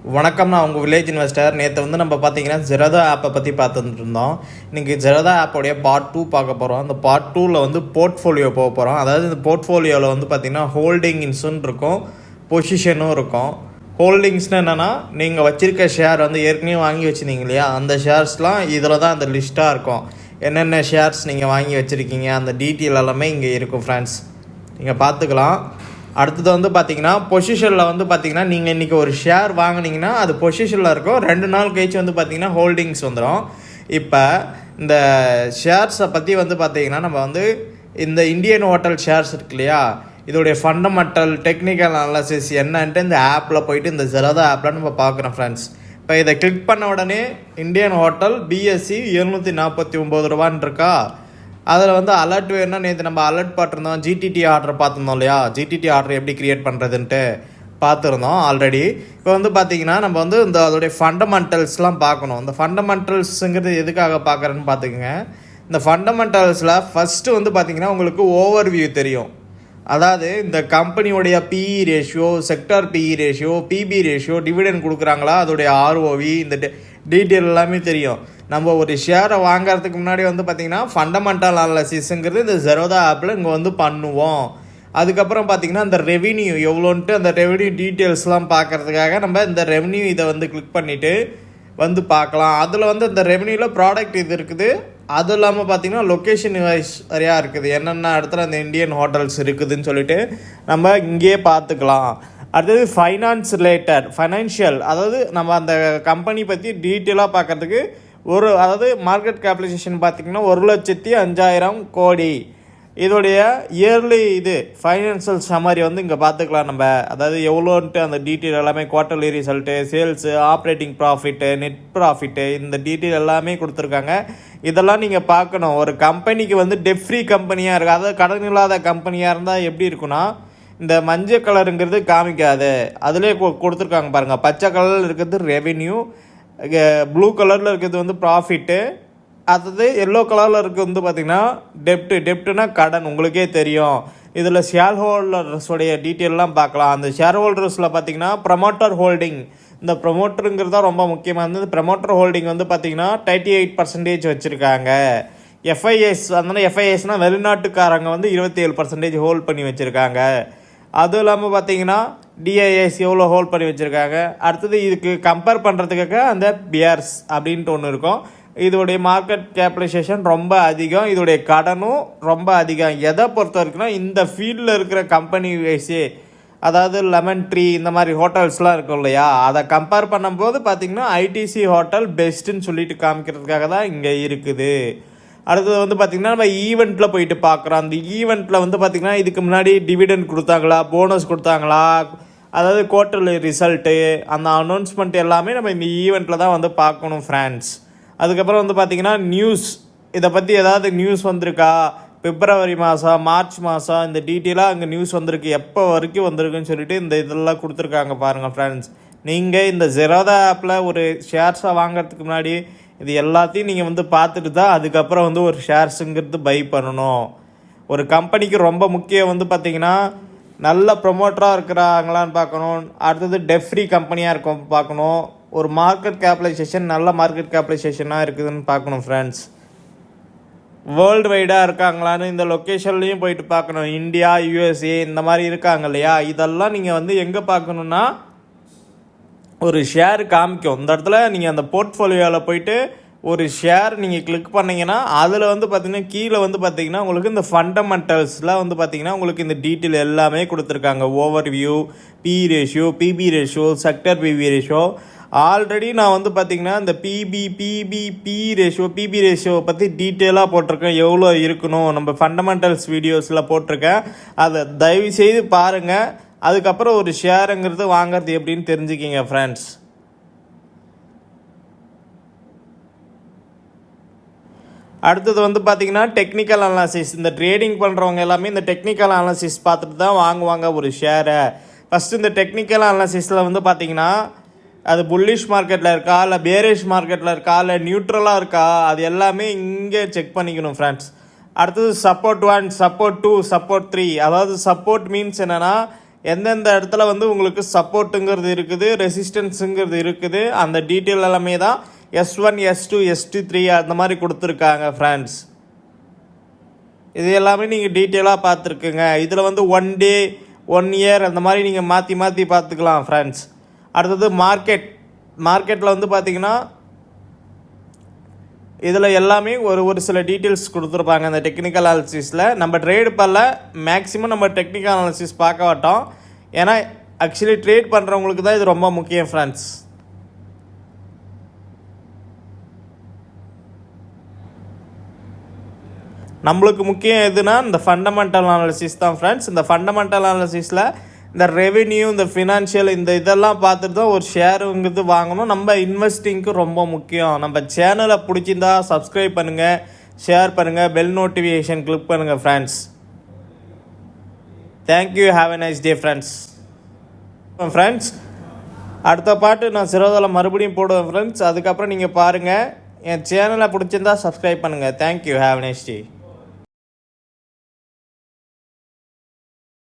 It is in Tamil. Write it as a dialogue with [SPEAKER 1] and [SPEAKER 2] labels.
[SPEAKER 1] வணக்கம். நான் உங்கள் வில்லேஜ் இன்வெஸ்டர். நேற்று நம்ம பார்த்தீங்கன்னா ஜெரதா ஆப்பை பற்றி பார்த்துட்டு இருந்தோம். இன்றைக்கி ஜெரதா ஆப்போடைய பார்ட் 2 பார்க்க போகிறோம். அந்த பார்ட் 2ல் போர்ட்ஃபோலியோ போக போகிறோம். அதாவது இந்த போர்ட்ஃபோலியோவில் பார்த்திங்கன்னா ஹோல்டிங்ஸ்ன்னு இருக்கும், பொசிஷனும் இருக்கும். ஹோல்டிங்ஸ்னு என்னென்னா நீங்கள் வச்சுருக்க ஷேர் ஏற்கனவே வாங்கி வச்சுருந்தீங்க இல்லையா, அந்த ஷேர்ஸ்லாம் இதில் தான் அந்த லிஸ்ட்டாக இருக்கும். என்னென்ன ஷேர்ஸ் நீங்கள் வாங்கி வச்சுருக்கீங்க அந்த டீட்டெயில் எல்லாமே இங்கே இருக்கும் ஃப்ரெண்ட்ஸ், நீங்கள் பார்த்துக்கலாம். அடுத்தது பார்த்தீங்கன்னா பொசிஷனில் பார்த்தீங்கன்னா நீங்கள் இன்றைக்கி ஒரு ஷேர் வாங்கினீங்கன்னா அது பொசிஷனில் இருக்கும். 2 நாள் கழிச்சு பார்த்தீங்கன்னா ஹோல்டிங்ஸ் வந்துடும். இப்போ இந்த ஷேர்ஸை பற்றி பார்த்தீங்கன்னா நம்ம இந்த இந்தியன் ஹோட்டல் ஷேர்ஸ் இருக்கு இல்லையா, இதோடைய ஃபண்டமெண்டல் டெக்னிக்கல் அனாலிசிஸ் என்னன்ட்டு இந்த ஆப்பில் போயிட்டு இந்த ஜெரதா ஆப்பில் நம்ம பார்க்குறோம் ஃப்ரெண்ட்ஸ். இப்போ இதை கிளிக் பண்ண உடனே இந்தியன் ஹோட்டல் பிஎஸ்சி 749 ரூபான்னு இருக்கா. அதில் அலர்ட் வேணும்னா நேற்று நம்ம அலர்ட் பார்த்துருந்தோம். ஜிடிடி ஆர்டர் பார்த்துருந்தோம் இல்லையா, ஜிடிடி ஆர்டர் எப்படி க்ரியேட் பண்ணுறதுன்ட்டு பார்த்துருந்தோம் ஆல்ரெடி. இப்போ பார்த்தீங்கன்னா நம்ம இந்த அதோடைய ஃபண்டமெண்டல்ஸ்லாம் பார்க்கணும். இந்த ஃபண்டமெண்டல்ஸுங்கிறது எதுக்காக பார்க்குறேன்னு பார்த்துக்குங்க. இந்த ஃபண்டமெண்டல்ஸில் ஃபஸ்ட்டு பார்த்தீங்கன்னா உங்களுக்கு ஓவர்வியூ தெரியும். அதாவது இந்த கம்பெனியோடைய PE ratio, sector PE ratio, PB ratio, dividend கொடுக்குறாங்களா, அதோடைய ஆர்ஓவி, இந்த டீட்டெயில் எல்லாமே தெரியும். நம்ம ஒரு ஷேரை வாங்கிறதுக்கு முன்னாடி பார்த்திங்கன்னா ஃபண்டமெண்டல் அனாலிசிஸுங்கிறது இந்த ஜெரதா ஆப்பில் இங்கே பண்ணுவோம். அதுக்கப்புறம் பார்த்திங்கன்னா இந்த ரெவின்யூ எவ்வளோன்ட்டு அந்த ரெவன்யூ டீட்டெயில்ஸ்லாம் பார்க்குறதுக்காக நம்ம இந்த ரெவன்யூ இதை கிளிக் பண்ணிவிட்டு பார்க்கலாம். அதில் இந்த ரெவன்யூவில் ப்ராடக்ட் இது இருக்குது. அதுவும் இல்லாமல் பார்த்திங்கன்னா லொக்கேஷன் வைஸ் நிறையா இருக்குது, என்னென்ன இடத்துல அந்த இந்தியன் ஹோட்டல்ஸ் இருக்குதுன்னு சொல்லிட்டு நம்ம இங்கேயே பார்த்துக்கலாம். அடுத்தது ஃபைனான்ஸ் ரிலேட்டட் ஃபைனான்ஷியல், அதாவது நம்ம அந்த கம்பெனி பற்றி டீட்டெயிலாக பார்க்குறதுக்கு அதாவது மார்க்கெட் கேபிடலைசேஷன் பார்த்திங்கன்னா 1,05,000 கோடி. இதோடைய இயர்லி ஃபைனான்சியல் சம்மரி இங்கே பார்த்துக்கலாம் நம்ம. அதாவது எவ்வளோன்ட்டு அந்த டீட்டெயில் எல்லாமே, quarterly result, sales, operating profit, net profit, இந்த டீட்டெயில் எல்லாமே கொடுத்துருக்காங்க. இதெல்லாம் நீங்கள் பார்க்கணும். ஒரு கம்பெனிக்கு டெப் ஃப்ரீ கம்பெனியாக இருக்குது, அதாவது கடன் இல்லாத கம்பெனியாக இருந்தால் எப்படி இருக்குன்னா, இந்த மஞ்சள் கலருங்கிறது காமிக்காது, அதிலே கொடுத்துருக்காங்க பாருங்கள். பச்சை கலரில் இருக்கிறது ரெவென்யூ, ப்ளூ கலரில் இருக்கிறது ப்ராஃபிட்டு, அடுத்தது எல்லோ கலரில் இருக்கிறது பார்த்திங்கன்னா டெப்ட்டுனா கடன். உங்களுக்கே தெரியும். இதில் ஷேர் ஹோல்டர்ஸோடைய டீட்டெயிலெலாம் பார்க்கலாம். அந்த ஷேர் ஹோல்டர்ஸில் பார்த்திங்கன்னா ப்ரமோட்டர் ஹோல்டிங், இந்த ப்ரமோட்டருங்கிறது தான் ரொம்ப முக்கியமானது. ப்ரமோட்டர் ஹோல்டிங் பார்த்திங்கன்னா 38% வச்சுருக்காங்க. எஃப்ஐஎஸ் எஃப்ஐஎஸ்னால் வெளிநாட்டுக்காரங்க 27% ஹோல்ட் பண்ணி வச்சுருக்காங்க. அதுவும் இல்லாமல் பார்த்தீங்கன்னா டிஐஎஸ் எவ்வளோ ஹோல்ட் பண்ணி வச்சுருக்காங்க. அடுத்தது இதுக்கு கம்பேர் பண்ணுறதுக்காக அந்த பியர்ஸ் அப்படின்ட்டு ஒன்று இருக்கும். இதோடைய மார்க்கெட் கேபிடலைசேஷன் ரொம்ப அதிகம், இதோடைய கடனும் ரொம்ப அதிகம். எதை பொறுத்த வரைக்கும்னா இந்த ஃபீல்டில் இருக்கிற கம்பெனி வைஸே, அதாவது லெமன் ட்ரீ இந்த மாதிரி ஹோட்டல்ஸ்லாம் இருக்கும் இல்லையா, அதை கம்பேர் பண்ணும்போது பார்த்திங்கன்னா ஐடிசி ஹோட்டல் பெஸ்ட்டுன்னு சொல்லிட்டு காமிக்கிறதுக்காக தான் இங்கே இருக்குது. அடுத்தது பார்த்திங்கன்னா நம்ம ஈவெண்ட்டில் போயிட்டு பார்க்குறோம். அந்த ஈவெண்ட்டில் பார்த்திங்கன்னா இதுக்கு முன்னாடி டிவிடெண்ட் கொடுத்தாங்களா, போனஸ் கொடுத்தாங்களா, அதாவது குவார்ட்டர்லி ரிசல்ட்டு, அந்த அனௌன்ஸ்மெண்ட் எல்லாமே நம்ம இந்த ஈவெண்ட்டில் தான் பார்க்கணும் ஃப்ரெண்ட்ஸ். அதுக்கப்புறம் பார்த்திங்கன்னா நியூஸ், இதை பற்றி ஏதாவது நியூஸ் வந்திருக்கா, பிப்ரவரி மாதம், மார்ச் மாதம், இந்த டீட்டெயிலாக அங்கே நியூஸ் வந்திருக்கு, எப்போ வரைக்கும் வந்திருக்குன்னு சொல்லிட்டு இந்த இதெல்லாம் கொடுத்துருக்காங்க பாருங்கள் ஃப்ரெண்ட்ஸ். நீங்கள் இந்த ஜெரதா ஆப்பில் ஒரு ஷேர்ஸை வாங்கிறதுக்கு முன்னாடி இது எல்லாத்தையும் நீங்கள் பார்த்துட்டு தான் அதுக்கப்புறம் ஒரு ஷேர்ஸுங்கிறது பை பண்ணணும். ஒரு கம்பெனிக்கு ரொம்ப முக்கியம் பார்த்திங்கன்னா நல்ல ப்ரொமோட்டராக இருக்கிறாங்களான்னு பார்க்கணும். அடுத்தது டெப் ஃப்ரீ கம்பெனியாக இருக்கும் பார்க்கணும். ஒரு மார்க்கெட் கேபிடலைசேஷன் நல்ல மார்க்கெட் கேபிடலைசேஷனாக இருக்குதுன்னு பார்க்கணும் ஃப்ரெண்ட்ஸ். வேர்ல்டு வைடாக இருக்காங்களான்னு இந்த லொக்கேஷன்லேயும் போயிட்டு பார்க்கணும். இந்தியா, யூஎஸ்ஏ இந்த மாதிரி இருக்காங்க இல்லையா, இதெல்லாம் நீங்கள் எங்கே பார்க்கணுன்னா ஒரு ஷேர் காமிக்கும். இந்த இடத்துல நீங்கள் அந்த போர்ட்ஃபோலியோவில் போயிட்டு ஒரு ஷேர் நீங்கள் கிளிக் பண்ணிங்கன்னா அதில் பார்த்திங்கன்னா கீழே பார்த்திங்கன்னா உங்களுக்கு இந்த ஃபண்டமெண்டல்ஸில் பார்த்திங்கன்னா உங்களுக்கு இந்த டீட்டெயில் எல்லாமே கொடுத்துருக்காங்க. Overview, B ratio, PB ratio, sector BP ratio. Already நான் பார்த்திங்கன்னா இந்த பிபி ரேஷியோவை பற்றி டீட்டெயிலாக போட்டிருக்கேன், எவ்வளோ இருக்கணும் நம்ம ஃபண்டமெண்டல்ஸ் வீடியோஸில் போட்டிருக்கேன். அதை தயவுசெய்து பாருங்கள். அதுக்கப்புறம் ஒரு ஷேருங்கிறது வாங்கிறது எப்படின்னு தெரிஞ்சுக்கிங்க ஃப்ரெண்ட்ஸ். அடுத்தது பார்த்திங்கன்னா டெக்னிக்கல் அனாலிசிஸ். இந்த ட்ரேடிங் பண்ணுறவங்க எல்லாமே இந்த டெக்னிக்கல் அனாலிசிஸ் பார்த்துட்டு தான் வாங்குவாங்க ஒரு ஷேரை. ஃபஸ்ட்டு இந்த டெக்னிக்கல் அனாலிசிஸில் பார்த்திங்கன்னா அது புல்லிஷ் மார்க்கெட்டில் இருக்கா, இல்லை பேரிஷ் மார்க்கெட்டில் இருக்கா, இல்லை நியூட்ரலாக இருக்கா, அது எல்லாமே இங்கே செக் பண்ணிக்கணும் ஃப்ரெண்ட்ஸ். அடுத்தது சப்போர்ட் 1, சப்போர்ட் 2, சப்போர்ட் 3. அதாவது சப்போர்ட் மீன்ஸ் என்னென்னா எந்தெந்த இடத்துல வந்து உங்களுக்கு சப்போர்ட்டுங்கிறது இருக்குது, ரெசிஸ்டன்ஸுங்கிறது இருக்குது, அந்த டீட்டெயில் எல்லாமே தான் S1 S2 S3 அந்த மாதிரி கொடுத்துருக்காங்க ஃப்ரெண்ட்ஸ். இது எல்லாமே நீங்கள் டீட்டெயிலாக பார்த்துருக்குங்க. இதில் வந்து 1 day 1 year அந்த மாதிரி நீங்கள் மாற்றி மாற்றி பார்த்துக்கலாம் ஃப்ரெண்ட்ஸ். அடுத்தது மார்க்கெட்டில் வந்து பார்த்திங்கன்னா இதில் எல்லாமே ஒரு சில டீட்டெயில்ஸ் கொடுத்துருப்பாங்க அந்த டெக்னிக்கல் அனாலிசிஸில். நம்ம ட்ரேட் பண்ணல, மேக்ஸிமம் நம்ம டெக்னிக்கல் அனாலிசிஸ் பார்க்க மாட்டோம். ஏன்னா ஆக்சுவலி ட்ரேட் பண்ணுறவங்களுக்கு தான் இது ரொம்ப முக்கியம் ஃப்ரெண்ட்ஸ். நம்மளுக்கு முக்கியம் எதுனா இந்த ஃபண்டமெண்டல் அனாலிசிஸ் தான் ஃப்ரெண்ட்ஸ். இந்த ஃபண்டமெண்டல் அனாலிசிஸில் இந்த ரெவென்யூ, இந்த ஃபினான்ஷியல், இந்த இதெல்லாம் பார்த்துட்டு தான் ஒரு ஷேருங்கிறது வாங்கணும். நம்ம இன்வெஸ்டிங்க்கு ரொம்ப முக்கியம். நம்ம சேனலை பிடிச்சிருந்தா சப்ஸ்கிரைப் பண்ணுங்கள், ஷேர் பண்ணுங்கள், பெல் நோட்டிஃபிகேஷன் கிளிக் பண்ணுங்கள் friends. Thank you, have a nice day friends. Friends அடுத்த பாட்டு நான் சிரோதாவில் மறுபடியும் போடுவேன் ஃப்ரெண்ட்ஸ். அதுக்கப்புறம் நீங்கள் பாருங்கள். என் சேனலை பிடிச்சிருந்தா சப்ஸ்கிரைப் பண்ணுங்கள். Thank you, have a nice day.